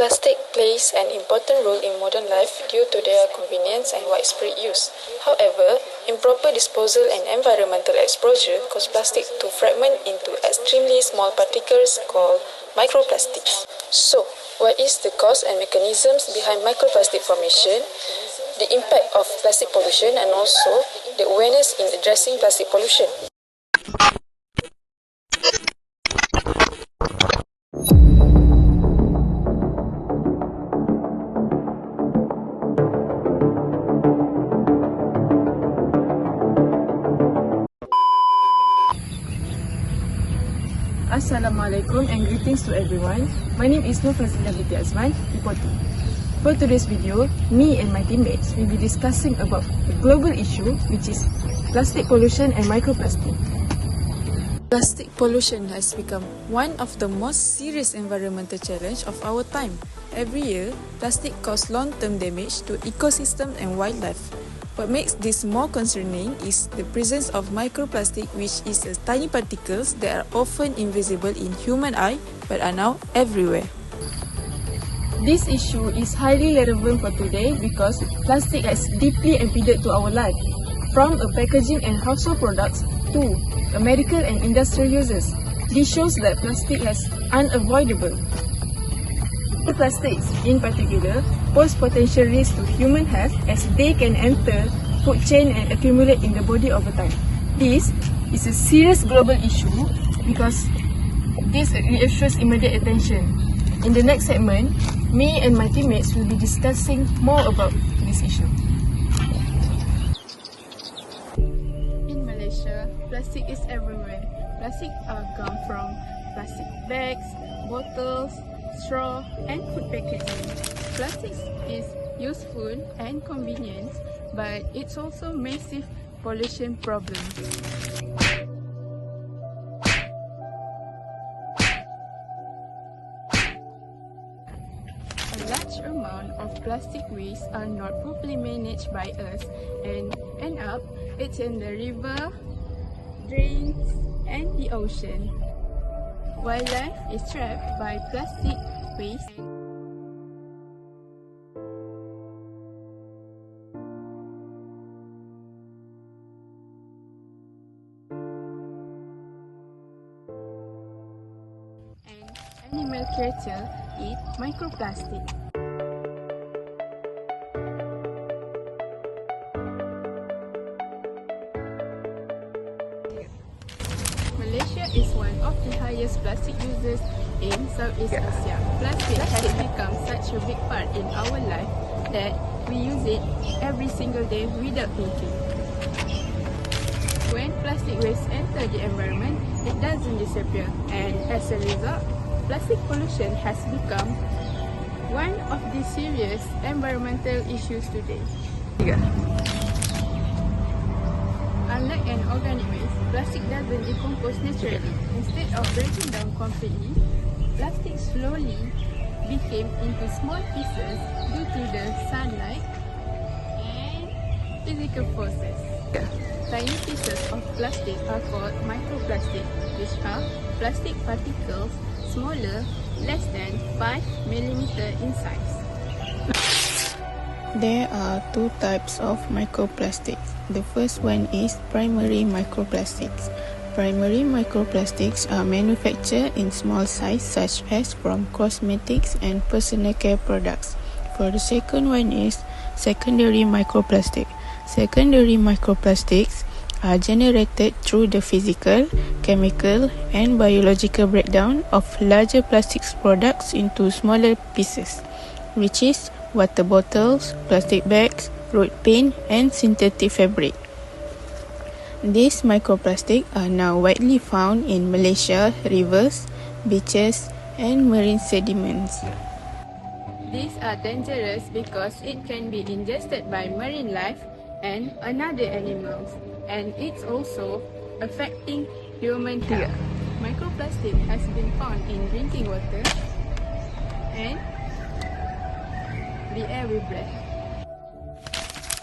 Plastic plays an important role in modern life due to their convenience and widespread use. However, improper disposal and environmental exposure cause plastic to fragment into extremely small particles called microplastics. So, what is the cause and mechanisms behind microplastic formation, the impact of plastic pollution, and also the awareness in addressing plastic pollution? Assalamualaikum and greetings to everyone. My name is Nurfazila binti Azman, reporting. For today's video, me and my teammates will be discussing about a global issue which is plastic pollution and microplastic. Plastic pollution has become one of the most serious environmental challenge of our time. Every year, plastic causes long-term damage to ecosystem and wildlife. What makes this more concerning is the presence of microplastic, which is tiny particles that are often invisible in human eye but are now everywhere. This issue is highly relevant for today because plastic has deeply embedded to our life, from packaging and household products to medical and industrial uses. This shows that plastic is unavoidable. Plastics, in particular, pose potential risk to human health as they can enter food chain and accumulate in the body over time. This is a serious global issue because this requires immediate attention. In the next segment, me and my teammates will be discussing more about this issue. In Malaysia, plastic is everywhere. Plastic come from plastic bags, bottles, straw, and food packaging. Plastic is useful and convenient, but it's also massive pollution problem. A large amount of plastic waste are not properly managed by us and end up it's in the river, drains, and the ocean. Wildlife is trapped by plastic waste. And animal creatures eat microplastic. Malaysia is one of the highest plastic users in Southeast Asia. Plastic has become such a big part in our life that we use it every single day without thinking. When plastic waste enter the environment, it doesn't disappear, and as a result, plastic pollution has become one of the serious environmental issues today. Unlike an organic waste, plastic doesn't decompose naturally. Instead of breaking down completely, plastic slowly became into small pieces due to the sunlight and physical forces. Tiny pieces of plastic are called microplastic, which are plastic particles smaller, less than 5 mm in size. There are two types of microplastics. The first one is primary microplastics. Primary microplastics are manufactured in small size such as from cosmetics and personal care products. For the second one is secondary microplastic. Secondary microplastics are generated through the physical, chemical and biological breakdown of larger plastics products into smaller pieces, which is water bottles, plastic bags, road paint and synthetic fabric. These microplastics are now widely found in Malaysia, rivers, beaches and marine sediments. These are dangerous because it can be ingested by marine life and another animals, and it's also affecting human health. Microplastic has been found in drinking water and the air we breathe.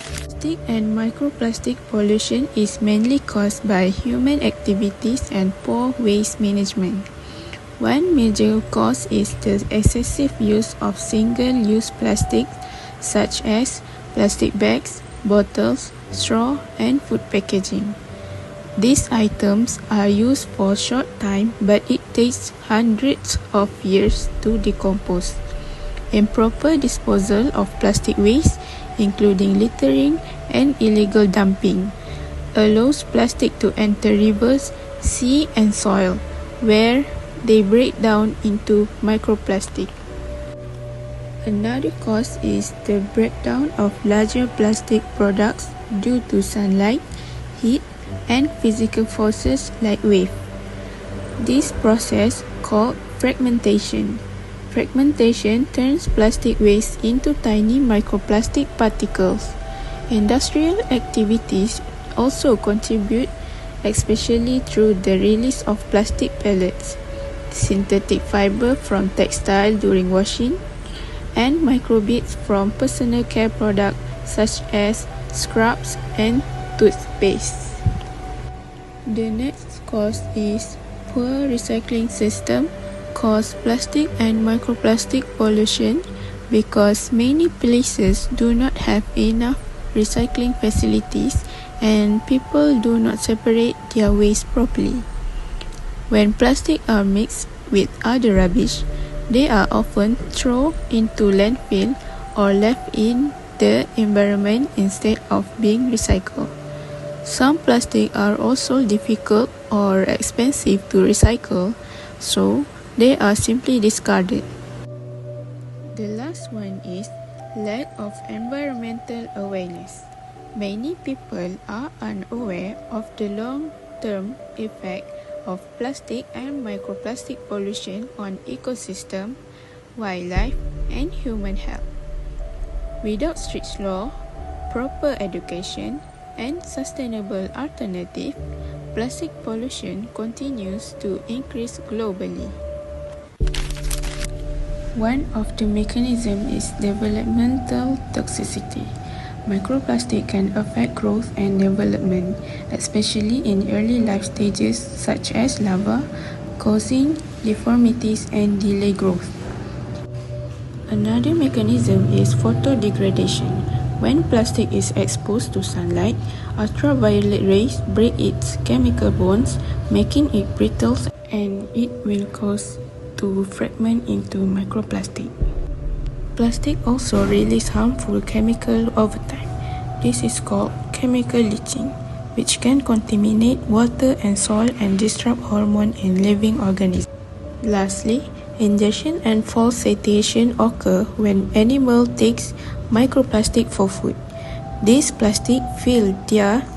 Plastic and microplastic pollution is mainly caused by human activities and poor waste management. One major cause is the excessive use of single-use plastics such as plastic bags, bottles, straw, and food packaging. These items are used for a short time, but it takes hundreds of years to decompose. Improper disposal of plastic waste, including littering and illegal dumping, allows plastic to enter rivers, sea, and soil, where they break down into microplastic. Another cause is the breakdown of larger plastic products due to sunlight, heat, and physical forces like wave. This process, called fragmentation. Fragmentation turns plastic waste into tiny microplastic particles. Industrial activities also contribute, especially through the release of plastic pellets, synthetic fiber from textile during washing, and microbeads from personal care products such as scrubs and toothpaste. The next cause is poor recycling system cause plastic and microplastic pollution because many places do not have enough recycling facilities and people do not separate their waste properly. When plastic are mixed with other rubbish, they are often thrown into landfill or left in the environment instead of being recycled. Some plastic are also difficult or expensive to recycle, so they are simply discarded. The last one is lack of environmental awareness. Many people are unaware of the long-term effect of plastic and microplastic pollution on ecosystem, wildlife, and human health. Without strict law, proper education, and sustainable alternative, plastic pollution continues to increase globally. One of the mechanisms is developmental toxicity. Microplastic can affect growth and development, especially in early life stages such as larvae, causing deformities and delayed growth. Another mechanism is photodegradation. When plastic is exposed to sunlight, ultraviolet rays break its chemical bonds, making it brittle, and it will cause to fragment into microplastic. Plastic also releases harmful chemicals over time. This is called chemical leaching, which can contaminate water and soil and disrupt hormones in living organisms. Lastly, ingestion and false satiation occur when animal takes microplastic for food. These plastic fill their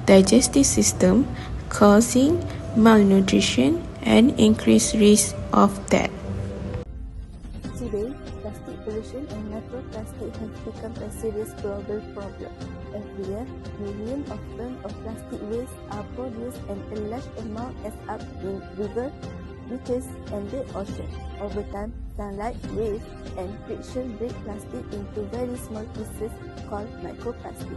digestive system, causing malnutrition and increased risk of death. Today, plastic pollution and microplastic have become a serious global problem. Every year, millions of tons of plastic waste are produced and a large amount ends up in rivers, beaches, and the ocean. Over time, sunlight, waves, and friction break plastic into very small pieces called microplastic.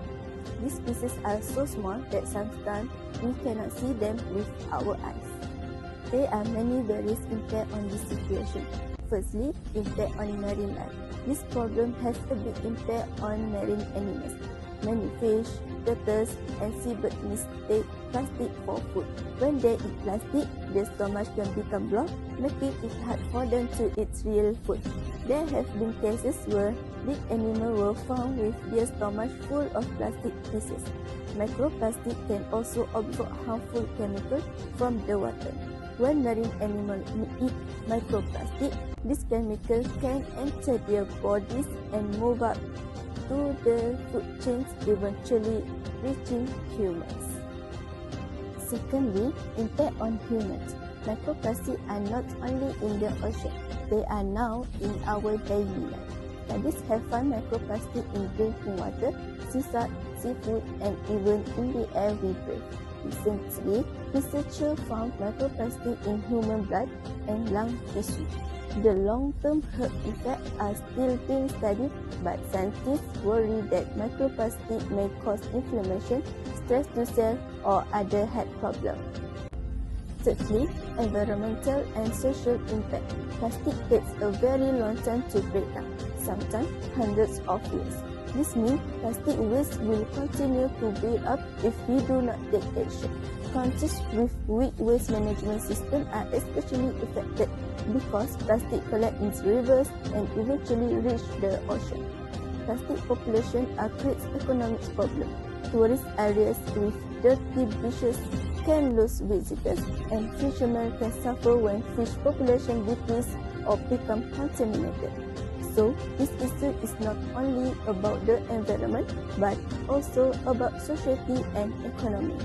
These pieces are so small that sometimes we cannot see them with our eyes. There are many various impacts on this situation. Firstly, impact on marine life. This problem has a big impact on marine animals. Many fish, turtles, and seabirds mistake plastic for food. When they eat plastic, their stomach can become blocked, making it hard for them to eat real food. There have been cases where big animals were found with their stomach full of plastic pieces. Microplastic can also absorb harmful chemicals from the water. When marine animals eat microplastic, these chemicals can enter their bodies and move up to the food chains, eventually reaching humans. Secondly, impact on humans. Microplastics are not only in the ocean, they are now in our daily life. Studies have found microplastic in drinking water, sea salt, seafood, and even in the air we breathe. Recently, researchers found microplastic in human blood and lung tissue. The long-term health effects are still being studied, but scientists worry that microplastic may cause inflammation, stress to cells, or other health problems. Thirdly, environmental and social impact. Plastic takes a very long time to break down, sometimes hundreds of years. This means plastic waste will continue to build up if we do not take action. Countries with weak waste management systems are especially affected because plastic collects in rivers and eventually reach the ocean. Plastic population creates economic problems. Tourist areas with dirty beaches can lose visitors, and fishermen can suffer when fish population decrease or become contaminated. So, this issue is not only about the environment, but also about society and economy.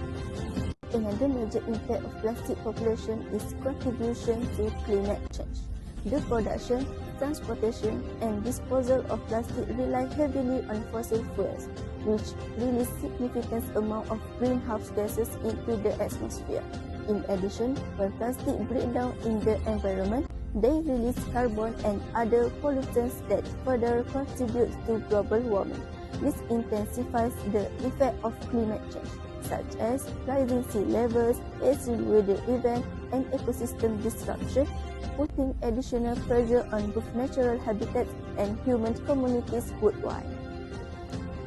Another major impact of plastic population is contribution to climate change. The production, transportation, and disposal of plastic rely heavily on fossil fuels, which release significant amount of greenhouse gases into the atmosphere. In addition, when plastic break down in the environment, they release carbon and other pollutants that further contribute to global warming. This intensifies the effect of climate change, such as rising sea levels, extreme weather events, and ecosystem disruption, putting additional pressure on both natural habitats and human communities worldwide.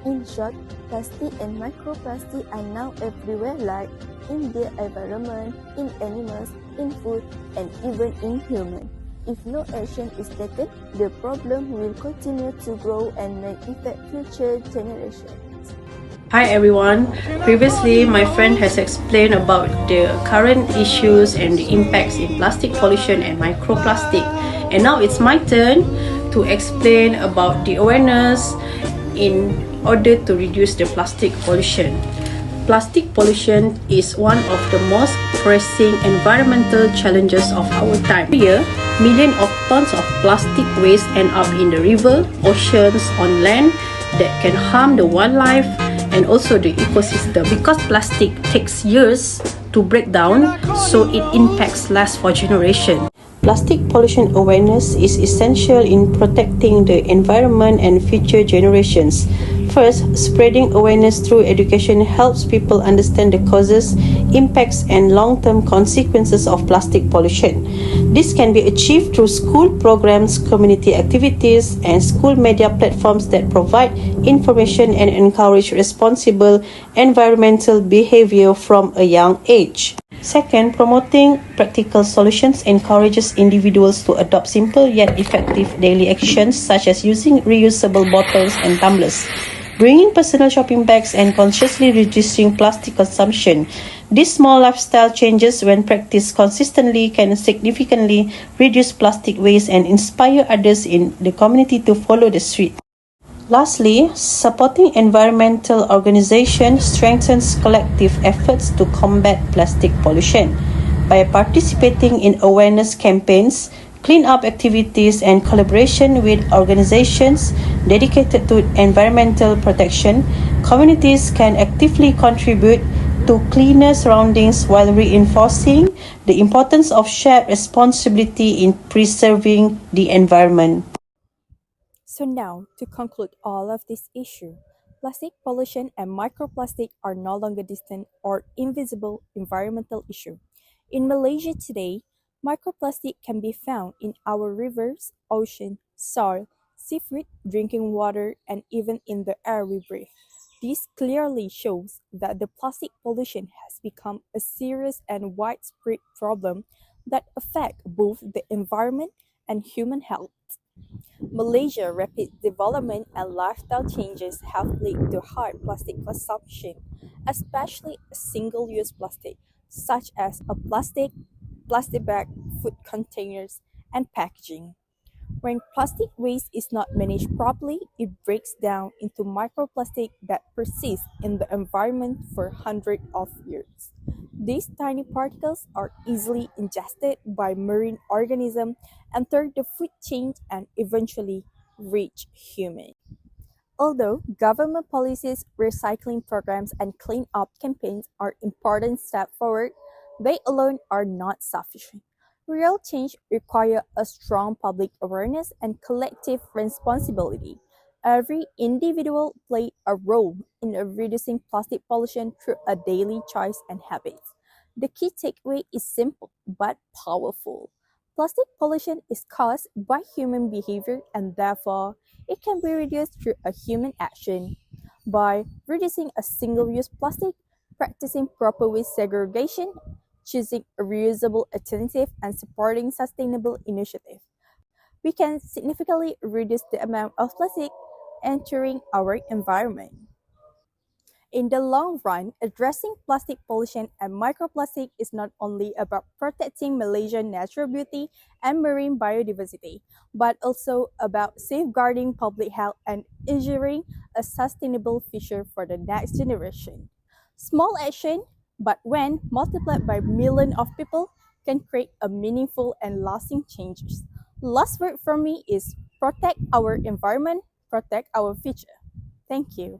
In short, plastic and microplastic are now everywhere, like in the environment, in animals, in food, and even in humans. If no action is taken, the problem will continue to grow and may affect future generations. Hi everyone. Previously, my friend has explained about the current issues and the impacts in plastic pollution and microplastic. And now it's my turn to explain about the awareness in order to reduce the plastic pollution. Plastic pollution is one of the most pressing environmental challenges of our time. Every year, millions of tons of plastic waste end up in the river, oceans, on land that can harm the wildlife and also the ecosystem. Because plastic takes years to break down, so it impacts last for generations. Plastic pollution awareness is essential in protecting the environment and future generations. First, spreading awareness through education helps people understand the causes, impacts, and long-term consequences of plastic pollution. This can be achieved through school programs, community activities, and school media platforms that provide information and encourage responsible environmental behavior from a young age. Second, promoting practical solutions encourages individuals to adopt simple yet effective daily actions such as using reusable bottles and tumblers, bringing personal shopping bags, and consciously reducing plastic consumption. These small lifestyle changes, when practiced consistently, can significantly reduce plastic waste and inspire others in the community to follow the suit. Lastly, supporting environmental organizations strengthens collective efforts to combat plastic pollution. By participating in awareness campaigns, clean-up activities, and collaboration with organizations dedicated to environmental protection, communities can actively contribute to cleaner surroundings while reinforcing the importance of shared responsibility in preserving the environment. So now, to conclude all of this issue, plastic pollution and microplastic are no longer distant or invisible environmental issue. In Malaysia today, microplastic can be found in our rivers, ocean, soil, seafood, drinking water, and even in the air we breathe. This clearly shows that the plastic pollution has become a serious and widespread problem that affects both the environment and human health. Malaysia's rapid development and lifestyle changes have led to high plastic consumption, especially single-use plastic, such as plastic bag, food containers, and packaging. When plastic waste is not managed properly, it breaks down into microplastic that persist in the environment for hundreds of years. These tiny particles are easily ingested by marine organisms, enter the food chain, and eventually reach humans. Although government policies, recycling programs, and clean-up campaigns are important steps forward, they alone are not sufficient. Real change requires a strong public awareness and collective responsibility. Every individual plays a role in reducing plastic pollution through a daily choice and habits. The key takeaway is simple but powerful. Plastic pollution is caused by human behavior and therefore it can be reduced through a human action. By reducing a single-use plastic, practicing proper waste segregation, choosing a reusable alternative, and supporting sustainable initiatives, we can significantly reduce the amount of plastic entering our environment. In the long run, addressing plastic pollution and microplastic is not only about protecting Malaysia's natural beauty and marine biodiversity, but also about safeguarding public health and ensuring a sustainable future for the next generation. Small action, but when multiplied by millions of people, can create a meaningful and lasting changes. Last word from me is protect our environment, protect our future. Thank you.